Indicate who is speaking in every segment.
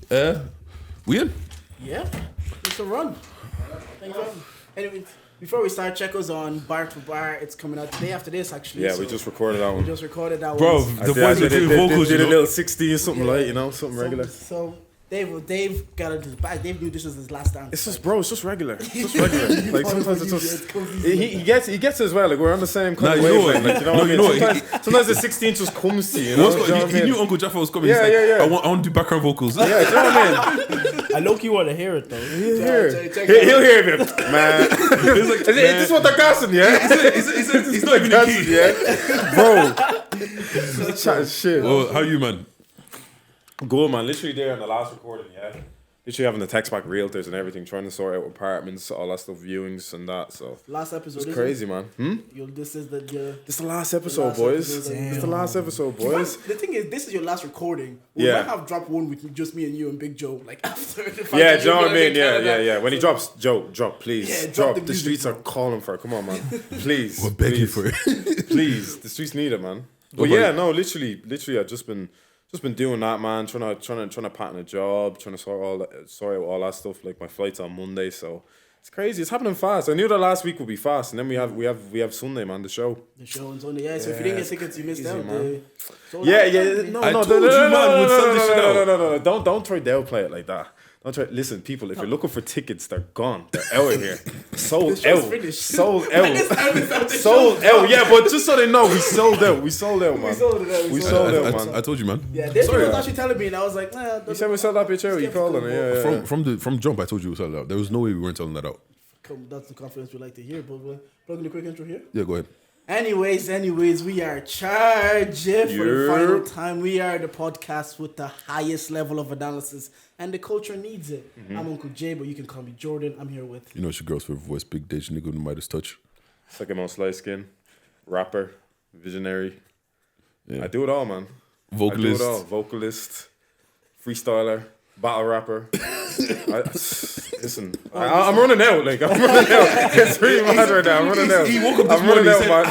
Speaker 1: We in?
Speaker 2: Yeah, it's a run. Thank you. Anyway, before we start, check us on Bar to Bar. It's coming out the day after this, actually.
Speaker 3: Yeah, we just recorded that one.
Speaker 1: Bro, the boys are doing vocals,
Speaker 3: did
Speaker 1: you
Speaker 3: a
Speaker 1: know?
Speaker 3: little 60 or something like, something regular.
Speaker 2: So Dave got into the back. Dave knew this was his last dance.
Speaker 3: It's just, bro, it's just regular. It's just regular. Like, sometimes it's just... He gets it as well. Like, we're on the same kind of wavelength. Like, you know what I mean? Sometimes the 16 just comes to you, know?
Speaker 1: He knew Uncle Jaffa was coming.
Speaker 3: Yeah,
Speaker 1: He's like,
Speaker 3: yeah.
Speaker 1: I want to do background vocals.
Speaker 3: Yeah, do you know what I mean?
Speaker 4: I low-key want to hear it, though.
Speaker 3: He'll hear it, man. Is this what they're gassing, yeah?
Speaker 1: He's not even
Speaker 3: gassing, yeah? Bro. He's chatting shit.
Speaker 1: Well, how you, man?
Speaker 3: Good, man. Literally there on the last recording, yeah. Literally having to text back realtors and everything, trying to sort out apartments, all that stuff, viewings and that. So
Speaker 2: last episode.
Speaker 3: It's crazy, man.
Speaker 2: This is
Speaker 3: the last episode, boys. It's the last episode, boys.
Speaker 2: The thing is, this is your last recording. We might have dropped one with just me and you and Big Joe, like after the fact.
Speaker 3: Yeah, do you know what I mean? Yeah. When he drops, Joe, drop, please.
Speaker 2: Yeah,
Speaker 3: drop.
Speaker 2: the
Speaker 3: The streets are calling for it. Come on, man. Please.
Speaker 1: We're begging for it.
Speaker 3: Please. The streets need it, man. But yeah, no, literally, I've just been doing that, man. Trying to pattern a job, trying to sort out all that stuff. Like my flight's on Monday, so it's crazy. It's happening fast. I knew that last week would be fast, and then we have Sunday, man. The show.
Speaker 2: The show on Sunday, yeah. So if you didn't get tickets, you missed out.
Speaker 3: Man.
Speaker 2: No.
Speaker 3: Don't try to play it like that. Don't try. Listen, people. If you're looking for tickets, they're gone. They're out of here. Sold out. Sold out. Sold out. Yeah, but just so they know, we sold out. We sold out, man. We sold out, man.
Speaker 1: I told you, man.
Speaker 2: Yeah, this was actually telling me, and I was like, nah.
Speaker 3: You said we sold that bitch out. You called on it. Yeah.
Speaker 1: From jump, I told you we sold it out. There was no way we weren't selling that out.
Speaker 2: That's the confidence we like to hear. But plug in a quick intro here.
Speaker 1: Yeah, go ahead.
Speaker 2: Anyways, we are charging for the final time. We are the podcast with the highest level of analysis, and the culture needs it. I'm Uncle Jay, but you can call me Jordan. I'm here with...
Speaker 1: You know, she girls for voice, big dish, nigga with the Midas touch.
Speaker 3: Second most light skin, rapper, visionary.
Speaker 1: Yeah.
Speaker 3: I do it all, man.
Speaker 1: Vocalist.
Speaker 3: I do it all. Vocalist, freestyler, battle rapper. Listen, I'm running out. Like I'm running out. It's really mad right now. I'm running out.
Speaker 1: He woke up this morning and said,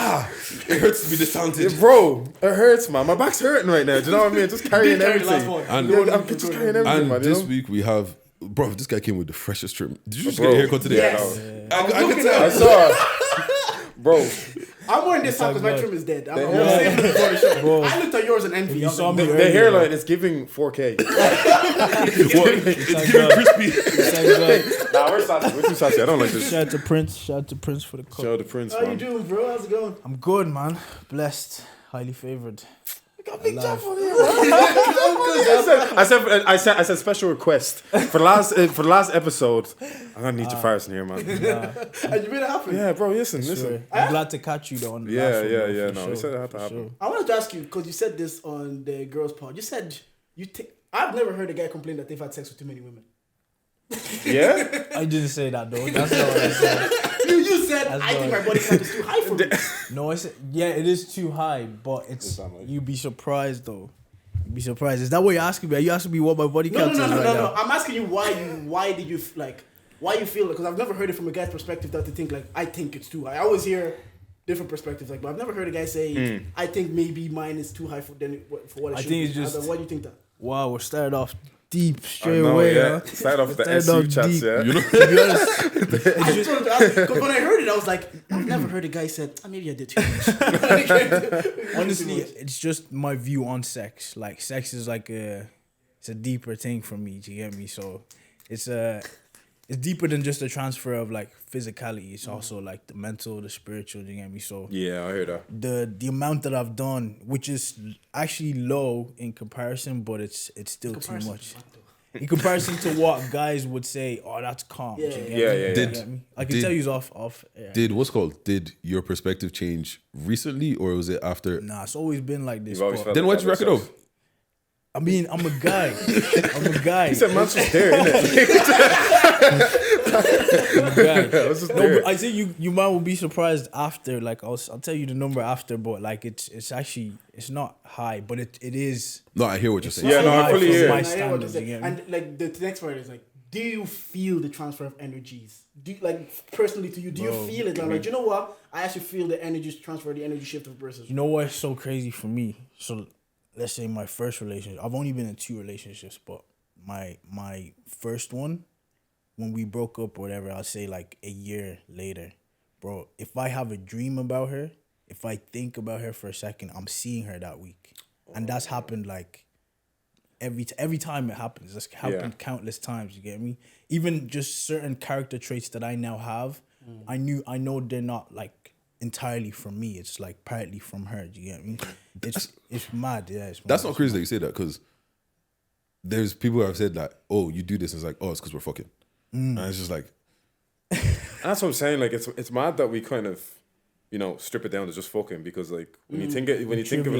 Speaker 1: it hurts to be this talented.
Speaker 3: Bro, it hurts, man. My back's hurting right now. Do you know what I mean? Just carrying everything.
Speaker 1: I'm
Speaker 3: just carrying everything, man.
Speaker 1: This week we have... Bro, this guy came with the freshest trim. Did you just get a haircut today?
Speaker 2: Yes.
Speaker 1: I can tell.
Speaker 3: I saw it. Bro.
Speaker 2: I'm wearing this time because my trim is dead. I'm saving it for the show. Bro. I looked at yours and envy.
Speaker 4: You saw me
Speaker 3: the hairline is giving 4K.
Speaker 1: It's giving crispy.
Speaker 3: Nah, we're sassy. We're too sassy. I don't like this.
Speaker 4: Shout out to Prince for the cut.
Speaker 3: Shout out to Prince,
Speaker 2: How you doing, bro? How's it going?
Speaker 4: I'm good, man. Blessed. Highly favored.
Speaker 2: Got big job on here,
Speaker 3: I said special request for the last episode. I'm gonna need Jafaris in here, man.
Speaker 2: And you made it happen.
Speaker 3: Yeah, bro. Listen.
Speaker 4: I'm glad to catch you though. On the last one,
Speaker 3: Yeah.
Speaker 4: bro,
Speaker 3: No,
Speaker 4: for
Speaker 3: we
Speaker 4: sure,
Speaker 3: said it had to
Speaker 4: for
Speaker 3: happen.
Speaker 4: sure.
Speaker 2: I wanted to ask you because you said this on the girls' pod. You said I've never heard a guy complain that they've had sex with too many women.
Speaker 3: Yeah.
Speaker 4: I didn't say that though. That's not what I said.
Speaker 2: You said I think my body count is too high for me.
Speaker 4: No, I said it is too high, but it's you'd be surprised though. You'd be surprised. Is that what you're asking me? Are you asking me what my body count is right now?
Speaker 2: No. I'm asking you why did you why you feel it? Because I've never heard it from a guy's perspective that they think like I think it's too high. I always hear different perspectives but I've never heard a guy say I think maybe mine is too high for what it should. I think it's just. Why do you think that?
Speaker 4: Wow, we're started off deep straight
Speaker 3: know,
Speaker 4: away.
Speaker 3: Yeah.
Speaker 4: Huh?
Speaker 3: Start off the SU chats,
Speaker 4: deep.
Speaker 3: yeah.
Speaker 1: You know?
Speaker 4: To be honest,
Speaker 2: I just wanted to ask because when I heard it, I was like, I've never heard a guy said, maybe I did too much.
Speaker 4: honestly, it's just my view on sex. Like sex is like it's a deeper thing for me. Do you get me? So it's deeper than just a transfer of like physicality. It's also like the mental, the spiritual. Do you get me? So
Speaker 3: Yeah, I hear that.
Speaker 4: the amount that I've done, which is actually low in comparison, but it's still too much. In comparison to what guys would say, oh, that's calm.
Speaker 2: Yeah.
Speaker 4: I can tell you off. Yeah.
Speaker 1: Did your perspective change recently or was it after?
Speaker 4: Nah, it's always been like this.
Speaker 1: Then why'd you rack it up?
Speaker 4: I mean, I'm a guy.
Speaker 3: He said man's just there, innit?
Speaker 4: No, but I think you might will be surprised after. Like I'll tell you the number after, but like it's actually not high, but it is.
Speaker 1: No, I hear what you're saying.
Speaker 3: Yeah, no, I fully hear.
Speaker 4: My standards,
Speaker 2: and like the next part is like, do you feel the transfer of energies? Do you, like personally to you? Do you feel it? I'm like, you know what? I actually feel the energy transfer, the energy shift of a person.
Speaker 4: You know what's so crazy for me? So let's say my first relationship. I've only been in 2 relationships, but my first one, when we broke up or whatever, I'll say like a year later, bro. If I have a dream about her, if I think about her for a second, I'm seeing her that week, and that's happened like every time it happens. It's happened countless times. You get me? Even just certain character traits that I now have, I know they're not like entirely from me. It's like partly from her. Do you get me? It's mad. Yeah, it's mad.
Speaker 1: That's not crazy that you say that, because there's people who have said that, oh, you do this, and it's like, oh, it's because we're fucking. And it's just like,
Speaker 3: And that's what I'm saying. Like, it's mad that we kind of, strip it down to just fucking, because like when you think of it,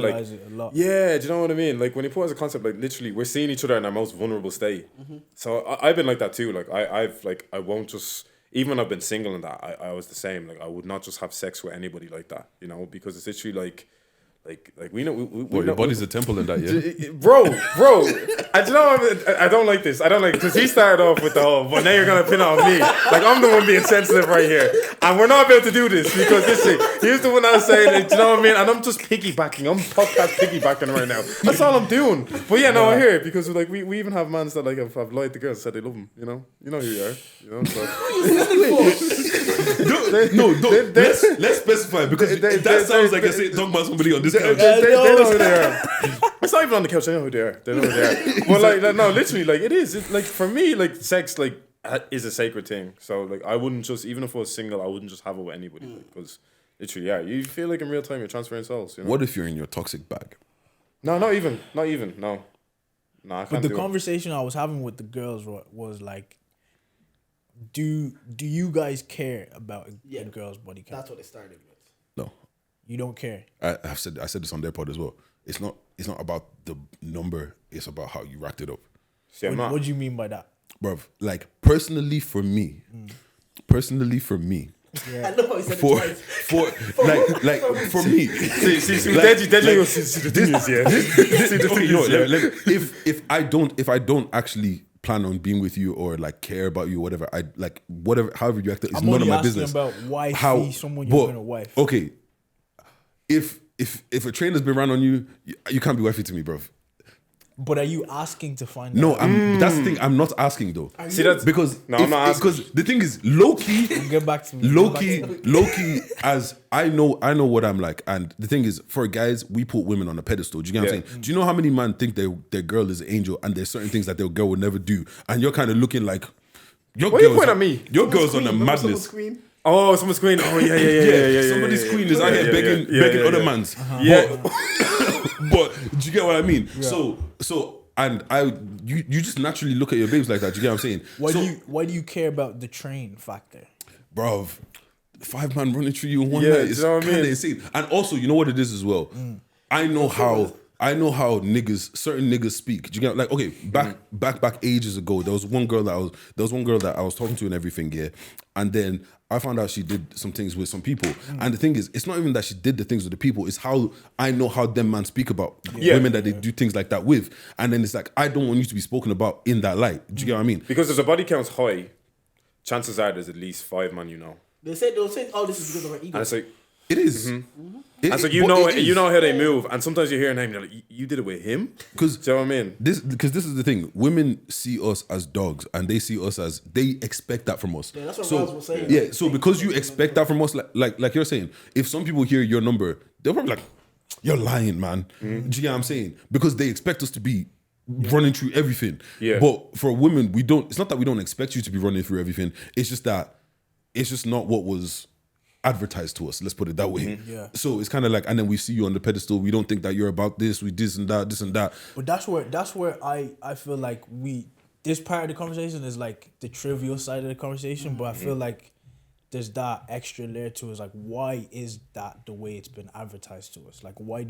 Speaker 3: like,
Speaker 4: it a lot.
Speaker 3: yeah, do you know what I mean? Like when you put it as a concept, like literally we're seeing each other in our most vulnerable state. So I've been like that too. Like I won't just, even when I've been single and that, I was the same. Like I would not just have sex with anybody like that, because it's literally like we know.
Speaker 1: well, your body's a temple in that, yeah.
Speaker 3: Bro, I do know. I don't like this. I don't like, because he started off with the whole, but now you're gonna pin it on me. Like I'm the one being sensitive right here, and we're not able to do this because listen, he's the one that's saying it. Do you know what I mean? And I'm just piggybacking. I'm podcast piggybacking right now. That's all I'm doing. But yeah, no, I hear it, because like we even have mans that like have lied to girls and said they love them. You know who you are. So.
Speaker 1: Let's specify, because that sounds like I say talking about somebody on this couch.
Speaker 3: They know who they are. It's not even on the couch. They know who they are. But like, no, literally, like it is. It's like for me, like sex, like is a sacred thing. So like, I wouldn't just, even if I was single, I wouldn't just have it with anybody, because literally, yeah, you feel like in real time you're transferring souls.
Speaker 1: What if you're in your toxic bag?
Speaker 3: No, not even. No, I can't.
Speaker 4: But the
Speaker 3: do
Speaker 4: conversation I was having with the girls was like, do you guys care about a girl's body count?
Speaker 2: That's what it started with.
Speaker 1: No,
Speaker 4: you don't care.
Speaker 1: I said this on their pod as well. It's not about the number. It's about how you racked it up.
Speaker 3: See,
Speaker 4: What do you mean by that,
Speaker 1: bruv? Like personally for me,
Speaker 2: I know how he said it
Speaker 1: for
Speaker 2: twice.
Speaker 1: for me.
Speaker 3: See,
Speaker 1: Like,
Speaker 3: the thing is, yeah.
Speaker 1: If I don't actually plan on being with you or like care about you, whatever, however you act, it's none of my business.
Speaker 4: About wifey, someone you're gonna wife.
Speaker 1: Okay, if a train has been run on you, you can't be wifey to me, bruv.
Speaker 4: But are you asking to find
Speaker 1: No,
Speaker 4: out?
Speaker 1: that's the thing. I'm not asking though.
Speaker 3: See, that's
Speaker 1: because
Speaker 3: I'm not asking.
Speaker 1: Because the thing is, low key,
Speaker 4: Get back to me.
Speaker 1: low key. As I know what I'm like, and the thing is, for guys, we put women on a pedestal. Do you get what I'm saying? Do you know how many men think their girl is an angel, and there's certain things that their girl would never do, and you're kind of looking like your
Speaker 3: Why
Speaker 1: girl's
Speaker 3: you pointing at me?
Speaker 1: Your girl's on a
Speaker 2: Remember
Speaker 1: madness.
Speaker 2: someone's queen?
Speaker 3: Oh, someone's queen. Oh, yeah.
Speaker 1: Somebody's queen is out here begging other mans.
Speaker 3: Yeah.
Speaker 1: But do you get what I mean? Yeah. So. And you just naturally look at your babes like that. Do you get what I'm saying?
Speaker 4: Why do you care about the train factor?
Speaker 1: Bruv, 5 man running through you in one
Speaker 3: Yeah,
Speaker 1: night.
Speaker 3: do
Speaker 1: It's
Speaker 3: you know what I
Speaker 1: kind of
Speaker 3: mean?
Speaker 1: insane. And also, you know what it is as well? I know how certain niggas speak. Do you get, like, okay, back ages ago, there was one girl that I was talking to and everything, yeah. And then I found out she did some things with some people. And the thing is, it's not even that she did the things with the people, it's how I know how them man speak about women that they do things like that with. And then it's like, I don't want you to be spoken about in that light. Do you get what I mean?
Speaker 3: Because if the body count's high, chances are there's at least 5 man you know.
Speaker 2: They'll say, oh, this is because of our ego.
Speaker 3: And it's like,
Speaker 1: It is.
Speaker 3: and so you know how they move, and sometimes you hear a name, you're like, you did it with him?
Speaker 1: Because
Speaker 3: do you know what I mean?
Speaker 1: this is the thing. Women see us as dogs, and they see us as, they expect that from us.
Speaker 2: Yeah, that's what Roz was saying.
Speaker 1: Yeah, so because you expect that from us, like you're saying, if some people hear your number, they're probably like, you're lying, man. Do you get what I'm saying? Because they expect us to be running through everything.
Speaker 3: Yeah.
Speaker 1: But for women, we don't. It's not that we don't expect you to be running through everything. It's just that it's just not what was advertised to us, let's put it that way.
Speaker 4: Yeah.
Speaker 1: So it's kind of like, and then we see you on the pedestal, we don't think that you're about this, we this and that.
Speaker 4: But that's where I feel like this part of the conversation is like the trivial side of the conversation, but I feel like there's that extra layer to it. It's like, why is that the way it's been advertised to us? Like, why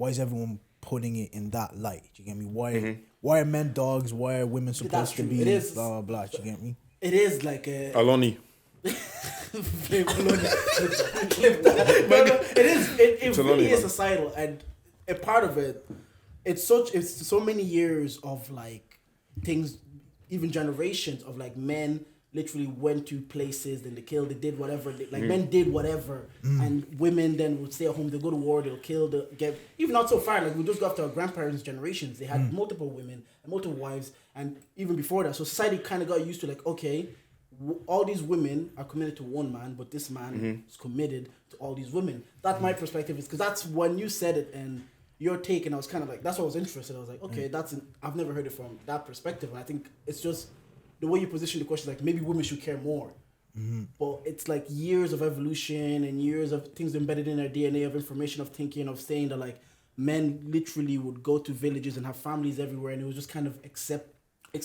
Speaker 4: is everyone putting it in that light? Do you get me? Why are men dogs? Why are women supposed to be
Speaker 2: It is,
Speaker 4: blah blah blah? Do you get me?
Speaker 2: It is like a
Speaker 3: Aloni.
Speaker 2: Clip that. No, it really is societal, and a part of it. It's so many years of like things, even generations of like men literally went to places, then they killed, they did whatever. Men did whatever, and women then would stay at home. They go to war, they'll kill, even not so far. Like we just go after our grandparents' generations. They had multiple women and multiple wives, and even before that, so society kind of got used to like, okay, all these women are committed to one man, but this man is committed to all these women. That's my perspective, is because that's when you said it and your take, and I was kind of like, that's what I was interested. I was like, okay, I've never heard it from that perspective, and I think it's just the way you position the question, like maybe women should care more. But it's like years of evolution and years of things embedded in their DNA, of information, of thinking, of saying that like men literally would go to villages and have families everywhere, and it was just kind of accepted.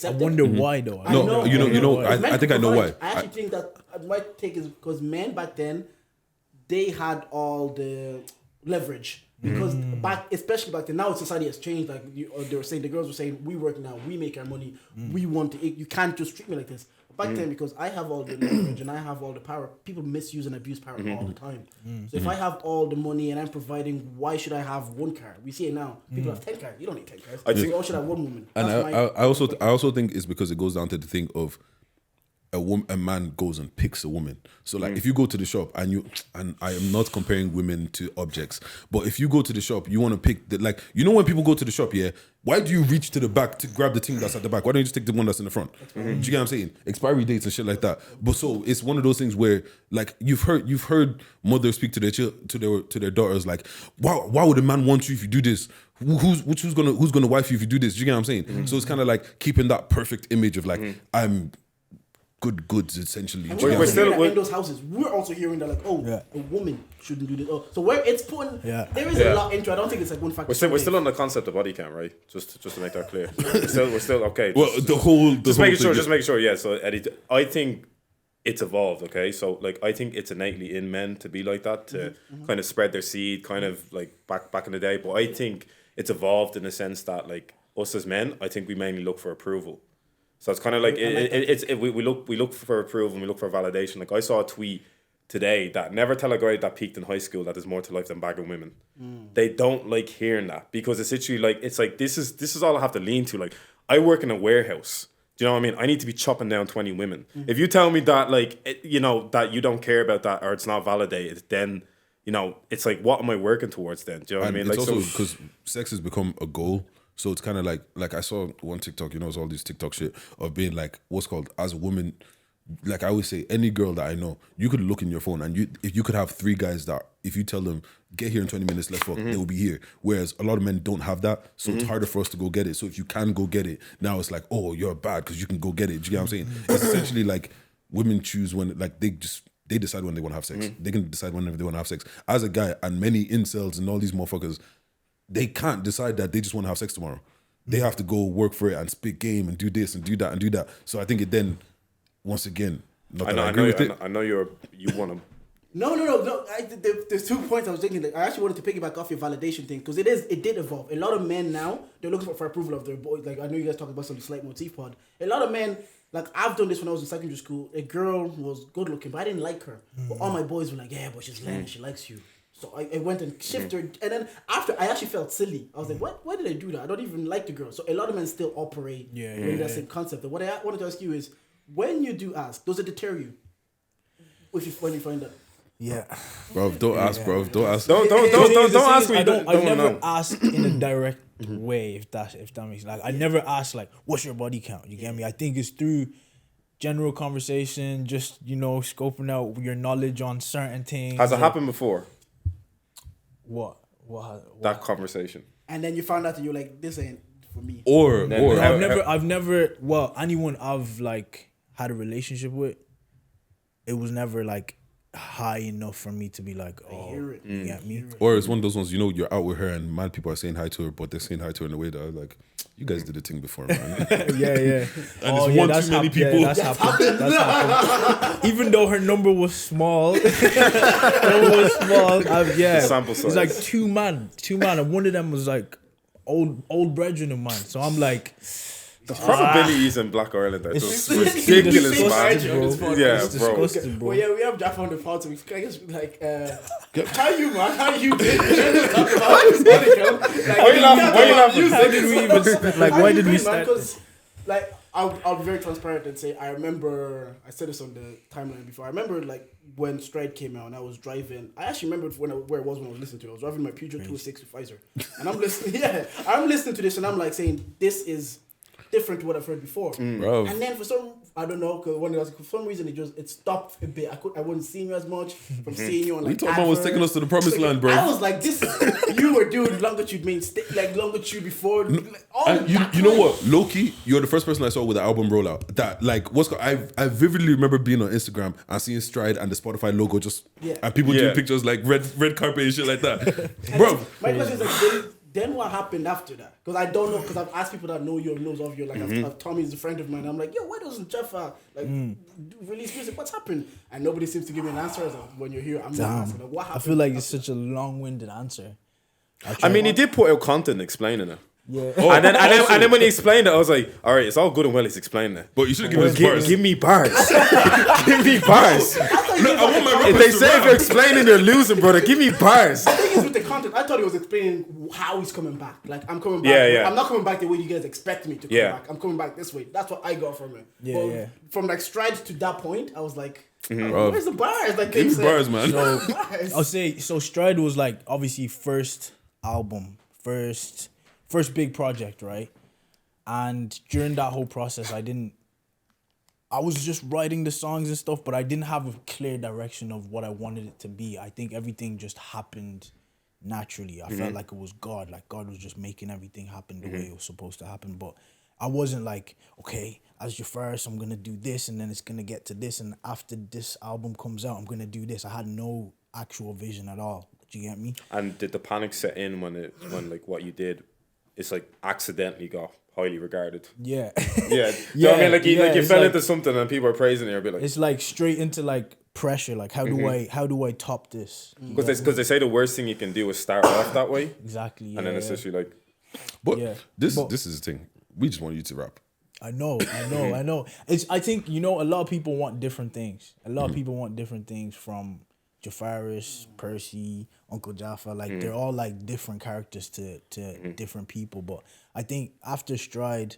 Speaker 4: I wonder why though.
Speaker 1: No, you know, I think I know why.
Speaker 2: I actually think that my take is because men back then, they had all the leverage. Because especially back then, now society has changed. Like they were saying, the girls were saying, we work now, we make our money, we want to. You can't just treat me like this. But back then, because I have all the leverage and I have all the power, people misuse and abuse power all the time. So if I have all the money and I'm providing, why should I have one car? We see it now. People have 10 cars. You don't need 10 cars. You all should have one woman.
Speaker 1: And I also think it's because it goes down to the thing of a man goes and picks a woman. So like if you go to the shop and I am not comparing women to objects, but if you go to the shop, you want to pick when people go to the shop, why do you reach to the back to grab the thing that's at the back? Why don't you just take the one that's in the front? Do you get what I'm saying? Expiry dates and shit like that. But so it's one of those things where like you've heard mothers speak to their daughters like, why would a man want you if you do this? Who's gonna wife you if you do this? Do you get what I'm saying? So it's kind of like keeping that perfect image of like I'm goods essentially.
Speaker 2: And we're still in those houses. We're also hearing that like, a woman shouldn't do this. Oh, so where it's putting, there is a lot into. I don't think it's like one factor.
Speaker 3: We're still on the concept of body count, right? Just to make that clear. we're still okay.
Speaker 1: Well, just
Speaker 3: making sure. Yeah. So Eddie, I think it's evolved. Okay. So like, I think it's innately in men to be like that, to kind of spread their seed, kind of like back in the day. But I think it's evolved in the sense that like us as men, I think we mainly look for approval. So it's kind of like we look for approval and we look for validation. Like I saw a tweet today that never tell a guy that peaked in high school that there's more to life than bagging women. They don't like hearing that because it's literally like this is all I have to lean to. Like I work in a warehouse. Do you know what I mean? I need to be chopping down 20 women. If you tell me that that you don't care about that or it's not validated, then it's like what am I working towards then? Do you know what I mean?
Speaker 1: It's also because sex has become a goal. So it's kind of like I saw one TikTok, it's all this TikTok shit of being like, what's called, as a woman, like I always say, any girl that I know, you could look in your phone and if you could have 3 guys that if you tell them, get here in 20 minutes, let's fuck, they will be here. Whereas a lot of men don't have that. So it's harder for us to go get it. So if you can go get it, now it's like, oh, you're bad because you can go get it. Do you get what I'm saying? It's essentially like women choose when, like they decide when they want to have sex. They can decide whenever they want to have sex. As a guy, and many incels and all these motherfuckers, they can't decide that they just want to have sex tomorrow. They have to go work for it and spit game and do this and do that and do that. So I think it then, once again, I know
Speaker 3: you want to.
Speaker 2: No. There's 2 points I was thinking. I actually wanted to piggyback off your validation thing because it did evolve. A lot of men now, they're looking for approval of their boys. Like I know you guys talk about some slight motif pod. A lot of men, like I've done this when I was in secondary school. A girl was good looking, but I didn't like her. But all my boys were like, yeah, but she's Lena, she likes you. So I went and shifted, and then after I actually felt silly. I was like, "Why did I do that? I don't even like the girl." So a lot of men still operate in that same concept. And what I wanted to ask you is, when you do ask, does it deter you? When you find that?
Speaker 4: Yeah,
Speaker 1: bro, don't ask, bro. Don't ask.
Speaker 3: Don't ask me.
Speaker 4: I never ask in a direct way. If that makes like I never ask like, "What's your body count?" You get me? I think it's through general conversation, just scoping out your knowledge on certain things.
Speaker 3: Has it happened before?
Speaker 4: What?
Speaker 3: That conversation.
Speaker 2: And then you found out that you're like, this ain't for me.
Speaker 1: Or
Speaker 4: I've never anyone I've like had a relationship with, it was never like high enough for me to be like, oh, you get me?
Speaker 1: Or it's one of those ones, you're out with her and mad people are saying hi to her, but they're saying hi to her in a way that like, you guys did a thing before, man.
Speaker 4: yeah.
Speaker 1: And it's one too many people.
Speaker 4: Yeah, that's happened. Even though her number was small,
Speaker 3: Sample size.
Speaker 4: It's like two man, and one of them was like old brethren of mine. So I'm like,
Speaker 3: the probabilities in Black Ireland are just ridiculous, man. Yeah,
Speaker 4: it's
Speaker 3: bro.
Speaker 4: disgusting, bro.
Speaker 2: Well, yeah, we have Jaff on the phone, so we can just like, how you did? Why
Speaker 3: you laughing?
Speaker 4: How did we even why did we start this?
Speaker 2: Like, I'll be very transparent and say I remember I said this on the timeline before. I remember like when Stride came out and I was driving. I actually remembered where it was when I was listening to it. I was driving my Peugeot 206 with Pfizer, and I'm listening. Yeah, I'm listening to this and I'm like saying this is different to what I've heard before.
Speaker 1: Bro.
Speaker 2: And then for some reason it stopped a bit. I wasn't seeing you as much from seeing you on like.
Speaker 1: We talking about was taking us to the promised land, bro.
Speaker 2: I was like, this you were doing longitude longitude before.
Speaker 1: You know what, Loki, you're the first person I saw with the album rollout. That like I vividly remember being on Instagram and seeing Stride and the Spotify logo just and people doing pictures like red carpet and shit like that, bro.
Speaker 2: My question is like. Then what happened after that? Because I don't know. Because I've asked people that know you or knows of you. Like Tommy's a friend of mine. I'm like, yo, why doesn't Jeff release music? What's happened? And nobody seems to give me an answer. So when you're here, I'm not asking. Like, what happened?
Speaker 4: I feel like it's such a long-winded answer.
Speaker 3: I mean, he did put out content explaining it.
Speaker 4: Yeah.
Speaker 3: Oh, and then when he explained it, I was like, all right, it's all good and well he's explaining it.
Speaker 1: But you should give us bars.
Speaker 3: Give me bars. Give me bars.
Speaker 1: Look, I want my
Speaker 3: If they say if you're explaining, you're losing, brother. Give me bars.
Speaker 2: The thing is with the content, I thought he was explaining how he's coming back. Like, I'm coming back.
Speaker 3: Yeah.
Speaker 2: I'm not coming back the way you guys expect me to come back. I'm coming back this way. That's what I got from it. But from like Stride to that point, I was like, where's the bars? Like,
Speaker 1: Give me bars, man.
Speaker 4: So I'll say Stride was like obviously first album, first big project, right? And during that whole process, I was just writing the songs and stuff, but I didn't have a clear direction of what I wanted it to be. I think everything just happened naturally. I felt like it was God. Like God was just making everything happen the way it was supposed to happen. But I wasn't like, okay, as Jafaris, I'm going to do this and then it's going to get to this. And after this album comes out, I'm going to do this. I had no actual vision at all. Do you get me?
Speaker 3: And did the panic set in when like what you did, it's like accidentally got highly regarded?
Speaker 4: Yeah.
Speaker 3: Yeah. Do you know what I mean? Like you fell into something and people are praising you, a bit like,
Speaker 4: it's like straight into like pressure. Like how do I top this?
Speaker 3: because they say the worst thing you can do is start off that way.
Speaker 4: Exactly. Yeah,
Speaker 3: And then it's literally like,
Speaker 1: But this is the thing. We just want you to rap.
Speaker 4: I know. I think, a lot of people want different things. A lot of people want different things from Jafaris, Percy, Uncle Jaffa. Like they're all like different characters to different people. But I think after Stride,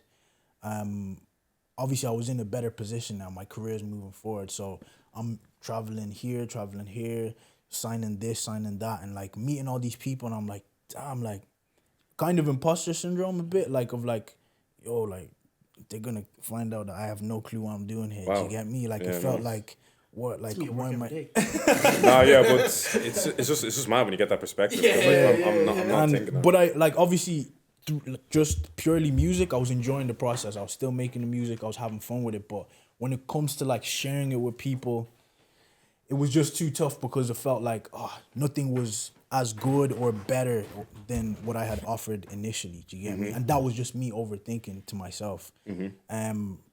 Speaker 4: obviously I was in a better position now. My career is moving forward. So I'm traveling here, signing this, signing that, and like meeting all these people. And I'm like, damn, like kind of imposter syndrome a bit, like of like, yo, like they're gonna find out that I have no clue what I'm doing here. Do you get me? Like it felt like what, like why am I?
Speaker 3: nah, yeah, but it's just mad when you get that perspective. I'm not thinking that.
Speaker 4: But I like obviously through just purely music, I was enjoying the process. I was still making the music. I was having fun with it. But when it comes to like sharing it with people, it was just too tough because it felt like nothing was as good or better than what I had offered initially. Do you get me? And that was just me overthinking to myself.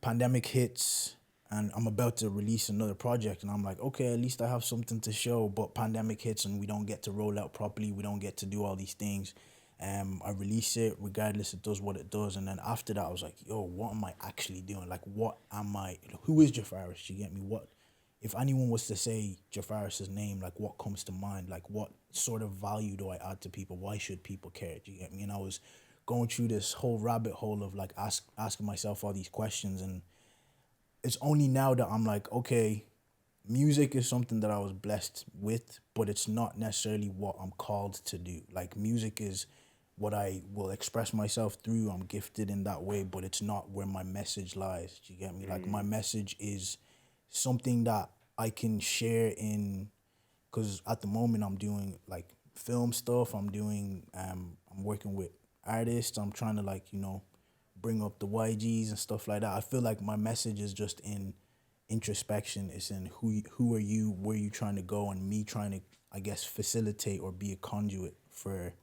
Speaker 4: Pandemic hits and I'm about to release another project and I'm like, okay, at least I have something to show. But pandemic hits and we don't get to roll out properly. We don't get to do all these things. I release it regardless, it does what it does. And then after that, I was like, yo, what am I actually doing? Like, who is Jafaris? Do you get me? What, if anyone was to say Jafaris' name, like what comes to mind? Like what sort of value do I add to people? Why should people care? Do you get me? And I was going through this whole rabbit hole of like asking myself all these questions. And it's only now that I'm like, okay, music is something that I was blessed with, but it's not necessarily what I'm called to do. Like music is what I will express myself through. I'm gifted in that way, but it's not where my message lies. Do you get me? Like my message is something that I can share in, because at the moment I'm doing like film stuff. I'm doing, I'm working with artists. I'm trying to like, bring up the YGs and stuff like that. I feel like my message is just in introspection. It's in who are you, where are you trying to go, and me trying to, I guess, facilitate or be a conduit for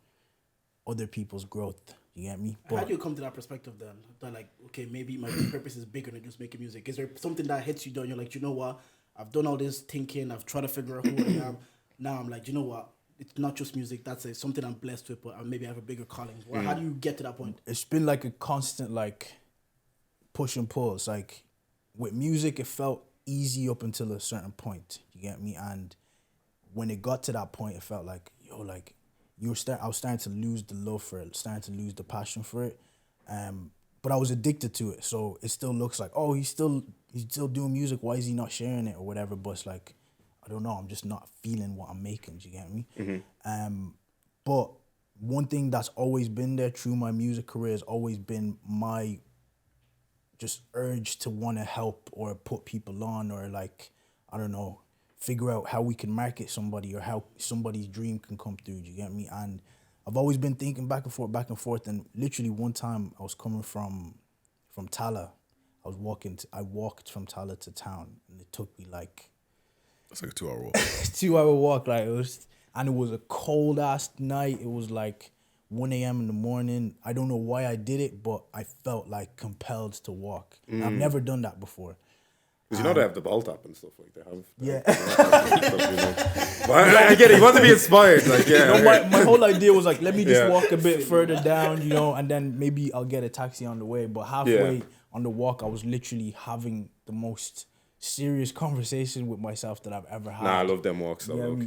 Speaker 4: other people's growth. You get me?
Speaker 2: How do you come to that perspective then? That like, okay, maybe my purpose is bigger than just making music. Is there something that hits you down? You're like, you know what? I've done all this thinking. I've tried to figure out who I am. Now I'm like, you know what? It's not just music. That's something I'm blessed with, but maybe I have a bigger calling. Well, how do you get to that point?
Speaker 4: It's been like a constant like push and pull. It's like with music, it felt easy up until a certain point. You get me? And when it got to that point, it felt like, yo, like I was starting to lose the love for it, starting to lose the passion for it. but I was addicted to it. So it still looks like, oh, he's still doing music. Why is he not sharing it or whatever? But it's like, I don't know. I'm just not feeling what I'm making. Do you get me? But one thing that's always been there through my music career has always been my just urge to want to help or put people on, or like, I don't know, figure out how we can market somebody or how somebody's dream can come through. Do you get me? And I've always been thinking back and forth. And literally one time I was coming from Tala. I walked from Tala to town, and it took me like...
Speaker 1: That's like a 2 hour walk.
Speaker 4: 2 hour walk, like it was a cold ass night. It was like 1 a.m. in the morning. I don't know why I did it, but I felt like compelled to walk. I've never done that before.
Speaker 3: Because you know they have the bolt up and stuff like they have.
Speaker 4: Yeah.
Speaker 3: But I get it. You want to be inspired, like
Speaker 4: My whole idea was like, let me just walk a bit further down, and then maybe I'll get a taxi on the way. But halfway on the walk, I was literally having the most serious conversation with myself that I've ever had.
Speaker 3: Nah, I love them walks though.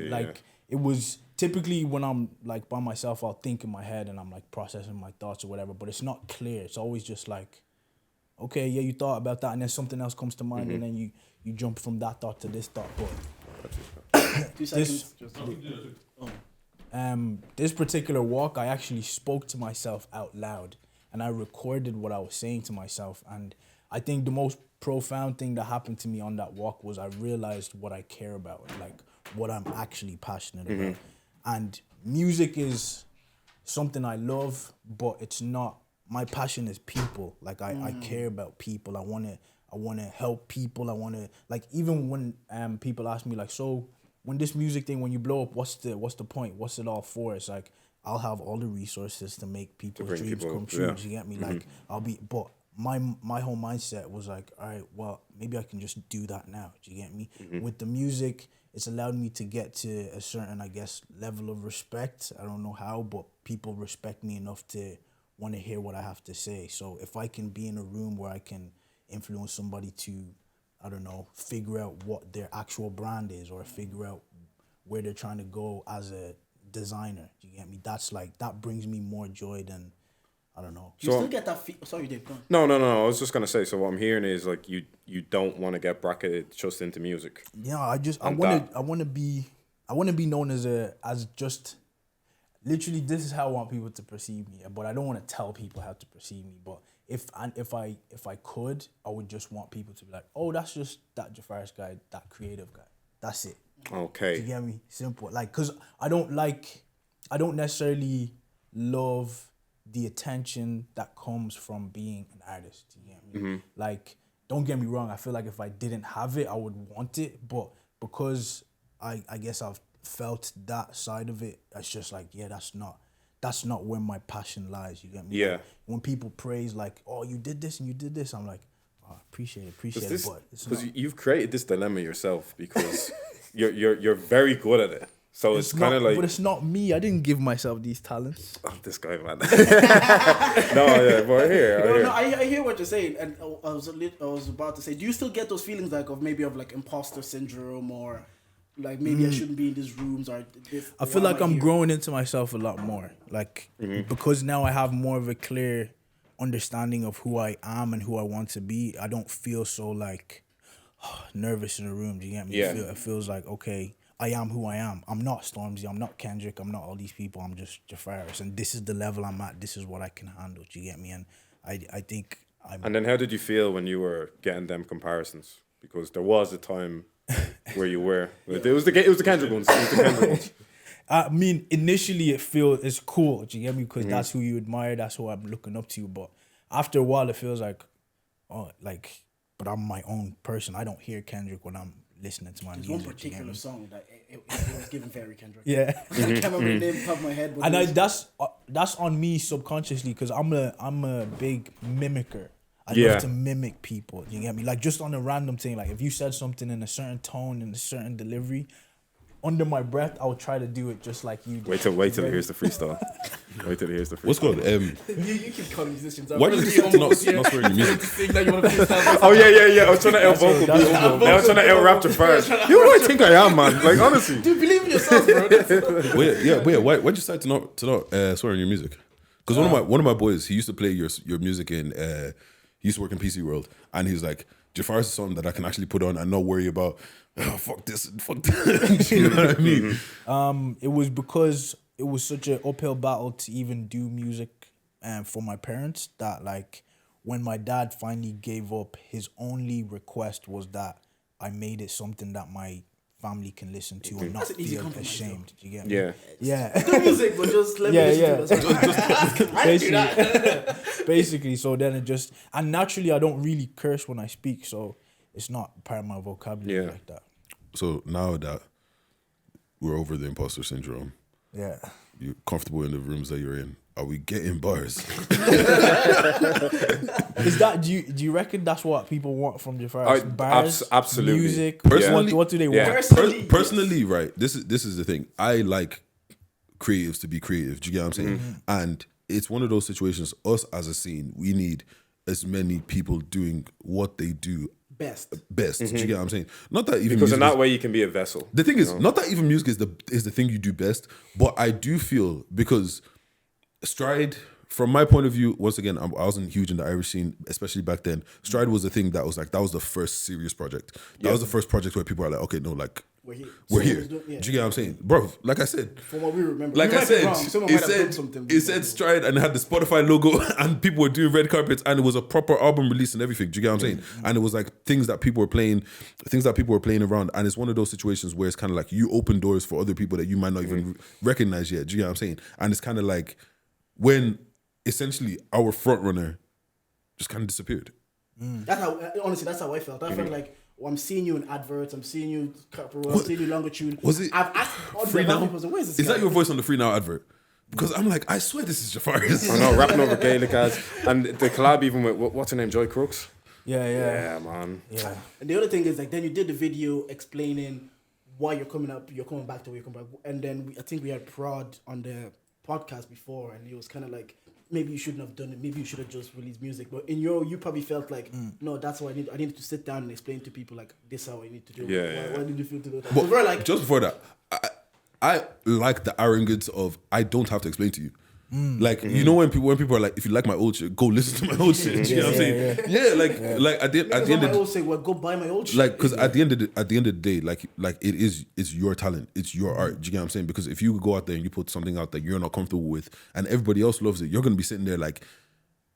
Speaker 4: It was typically when I'm like by myself, I'll think in my head and I'm like processing my thoughts or whatever, but it's not clear. It's always just like, okay, yeah, you thought about that, and then something else comes to mind, and then you jump from that thought to this thought. But
Speaker 2: 2 seconds.
Speaker 4: this particular walk, I actually spoke to myself out loud, and I recorded what I was saying to myself. And I think the most profound thing that happened to me on that walk was I realized what I care about, like what I'm actually passionate about. And music is something I love, but it's not. My passion is people. Like I care about people. I wanna help people. I wanna, like, even when people ask me like, so when this music thing, when you blow up, what's the point? What's it all for? It's like, I'll have all the resources to make people's dreams come true. Do you get me? Like but my whole mindset was like, all right, well, maybe I can just do that now. Do you get me? With the music, it's allowed me to get to a certain, I guess, level of respect. I don't know how, but people respect me enough to want to hear what I have to say. So if I can be in a room where I can influence somebody to, I don't know, figure out what their actual brand is, or figure out where they're trying to go as a designer, do you get me? That's like, that brings me more joy than, I don't know.
Speaker 2: Do you still get that sorry, Dave, go on.
Speaker 3: No. I was just gonna say. So what I'm hearing is like you don't want to get bracketed just into music.
Speaker 4: Yeah, I want to be known as just literally, this is how I want people to perceive me. But I don't want to tell people how to perceive me. But if I could, I would just want people to be like, oh, that's just that Jafaris guy, that creative guy. That's it.
Speaker 3: Okay.
Speaker 4: Do you get me? Simple. Like, cause I don't necessarily love the attention that comes from being an artist. You get me? Like, don't get me wrong. I feel like if I didn't have it, I would want it. But because I guess I've felt that side of it, it's just like, yeah, that's not where my passion lies. You get me?
Speaker 3: Yeah.
Speaker 4: Like, when people praise like, oh, you did this and you did this, I'm like, oh, appreciate it, but it's
Speaker 3: because
Speaker 4: not.
Speaker 3: you've created this dilemma yourself because you're very good at it. So it's kind of like,
Speaker 4: but it's not me. I didn't give myself these talents.
Speaker 3: oh, this guy, man. But
Speaker 2: I hear what you're saying, and I was about to say, do you still get those feelings like of imposter syndrome, or like maybe I shouldn't be in these rooms, or this?
Speaker 4: I feel like I'm growing into myself a lot more, like because now I have more of a clear understanding of who I am and who I want to be. I don't feel so like nervous in a room. Do you get me?
Speaker 3: Yeah.
Speaker 4: It feels like, okay, I am who I am. I'm not Stormzy. I'm not Kendrick. I'm not all these people. I'm just Jafaris. And this is the level I'm at. This is what I can handle. Do you get me? And I think I'm...
Speaker 3: And then how did you feel when you were getting them comparisons? Because there was a time where you were. It was the Kendrick ones.
Speaker 4: I mean, initially it's cool. Do you get me? Because that's who you admire. That's who I'm looking up to. But after a while, it feels like, but I'm my own person. I don't hear Kendrick when I'm listening to my music.
Speaker 2: There's one particular song that it was given very Kendrick.
Speaker 4: Yeah.
Speaker 2: I can't remember the name top of my head. But
Speaker 4: And that's on me subconsciously, because I'm a big mimicker. I love to mimic people. You get me? Like, just on a random thing. Like, if you said something in a certain tone, in a certain delivery, under my breath, I would try to do it just like you do.
Speaker 3: Wait till he hears the freestyle. Wait till he hears the freestyle.
Speaker 1: What's called?
Speaker 2: You keep calling musicians.
Speaker 1: Why did you decide to not swear in your music?
Speaker 3: Oh yeah. I was trying to out vocal. I was trying to out rap Jafaris. You know what I think I am, man. Like, honestly.
Speaker 2: Dude, believe in yourself, bro.
Speaker 1: Wait, why'd you decide to not swear in your music? Because one of my boys, he used to play your music in. He used to work in PC World, and he's like, Jafaris is something that I can actually put on and not worry about. Oh, fuck this, fuck that. You know what I mean?
Speaker 4: It was because it was such an uphill battle to even do music for my parents that like when my dad finally gave up, his only request was that I made it something that my family can listen to and not
Speaker 2: That's an easy
Speaker 4: feel
Speaker 2: compromise,
Speaker 4: ashamed. Do you get me?
Speaker 3: Yeah.
Speaker 4: Yeah.
Speaker 2: Do music, but just let me listen to it. I do that.
Speaker 4: Basically, so then it just, and naturally I don't really curse when I speak, so it's not part of my vocabulary
Speaker 3: Yeah.
Speaker 4: like that.
Speaker 1: So now that we're over the imposter syndrome,
Speaker 4: Yeah.
Speaker 1: you're comfortable in the rooms that you're in, are we getting bars?
Speaker 4: Is that, do you reckon that's what people want from Jafaris? Bars,
Speaker 3: absolutely.
Speaker 4: music.
Speaker 1: Personally-
Speaker 4: what do they
Speaker 3: Yeah.
Speaker 4: want?
Speaker 1: Personally, right? This is the thing. I like creatives to be creative. Do you get what I'm saying?
Speaker 3: Mm-hmm.
Speaker 1: And it's one of those situations. Us as a scene, we need as many people doing what they do
Speaker 2: Best.
Speaker 1: best. Do you get what I'm saying? Not that even
Speaker 3: Because in
Speaker 1: music
Speaker 3: that way you can be a vessel.
Speaker 1: the thing is, not that even music is the thing you do best, but I do feel because Stride, from my point of view, once again, I wasn't huge in the Irish scene, especially back then. Stride was the thing that was like, that was the first serious project. That was the first project where people are like, okay, no, like,
Speaker 2: We're here.
Speaker 1: we're
Speaker 2: Someone
Speaker 1: here.
Speaker 2: was doing- yeah.
Speaker 1: Do you get what I'm saying? Bro, like I said,
Speaker 2: From what we remember.
Speaker 1: like
Speaker 2: We
Speaker 1: I
Speaker 2: might be
Speaker 1: said,
Speaker 2: wrong. Someone
Speaker 1: it
Speaker 2: might have done
Speaker 1: said
Speaker 2: something.
Speaker 1: it said Stride and it had the Spotify logo and people were doing red carpets and it was a proper album release and everything. Do you get what I'm saying? And it was like things that people were playing around. And it's one of those situations where it's kind of like you open doors for other people that you might not even recognize yet. Do you get what I'm saying? And it's kind of like when essentially our front runner just kind of disappeared.
Speaker 2: That's how, honestly, that's how I felt. I felt like, I'm seeing you in adverts, I'm seeing you corporate, I'm seeing you longitude.
Speaker 1: Was it
Speaker 2: I've asked all
Speaker 1: Free
Speaker 2: the
Speaker 1: Now?
Speaker 2: people, where is this
Speaker 1: Is
Speaker 2: guy?
Speaker 1: that your voice on the Free Now advert? Because I'm like, I swear this is Jafaris.
Speaker 3: I know, rapping over Gaelic ads. And the collab even with, what's her name, Joy Crooks?
Speaker 4: Yeah.
Speaker 3: Yeah, man.
Speaker 4: Yeah.
Speaker 2: And the other thing is, like, then you did the video explaining why you're coming back to where you're coming back. And then I think we had Prod on the podcast before, and he was kind of like, maybe you shouldn't have done it. Maybe you should have just released music. But you probably felt like, no, that's what I needed to sit down and explain to people, like, this is how I need to do it.
Speaker 3: Yeah.
Speaker 2: Why did you feel to do that?
Speaker 1: But
Speaker 2: So we're like,
Speaker 1: just before that, I like the arrogance of I don't have to explain to you. Like you know when people are like, if you like my old shit, go listen to my old shit. Do you know what I'm saying? Yeah, like at the end
Speaker 2: I
Speaker 1: of the
Speaker 2: always say, well, go buy my old shit.
Speaker 1: like because at the end of the day, like it's your talent, it's your art. Do you get what I'm saying? Because if you go out there and you put something out that you're not comfortable with, and everybody else loves it, you're gonna be sitting there like,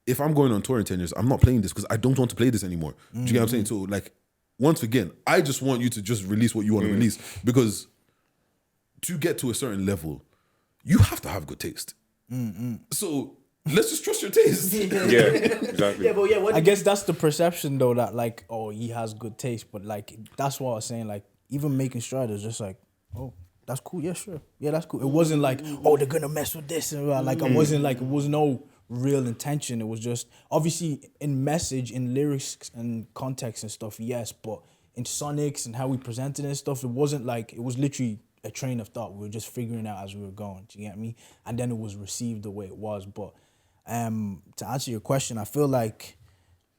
Speaker 1: if I'm going on tour in 10 years, I'm not playing this because I don't want to play this anymore. Do you get what I'm saying? So like, once again, I just want you to just release what you want to release, because to get to a certain level, you have to have good taste. So let's just trust your taste.
Speaker 3: Yeah, exactly.
Speaker 2: yeah, but yeah, what
Speaker 4: I guess that's the perception though, that like, oh, he has good taste, but like that's what I was saying. Like even making Stride is just like, oh, that's cool. Yeah, sure. Yeah, that's cool. It wasn't like, oh, they're gonna mess with this and that. Like I wasn't like, it was no real intention. It was just obviously in message, in lyrics and context and stuff. Yes, but in sonics and how we presented and stuff, it wasn't like, it was literally a train of thought. We were just figuring out as we were going. Do you get me? And then it was received the way it was. But to answer your question, I feel like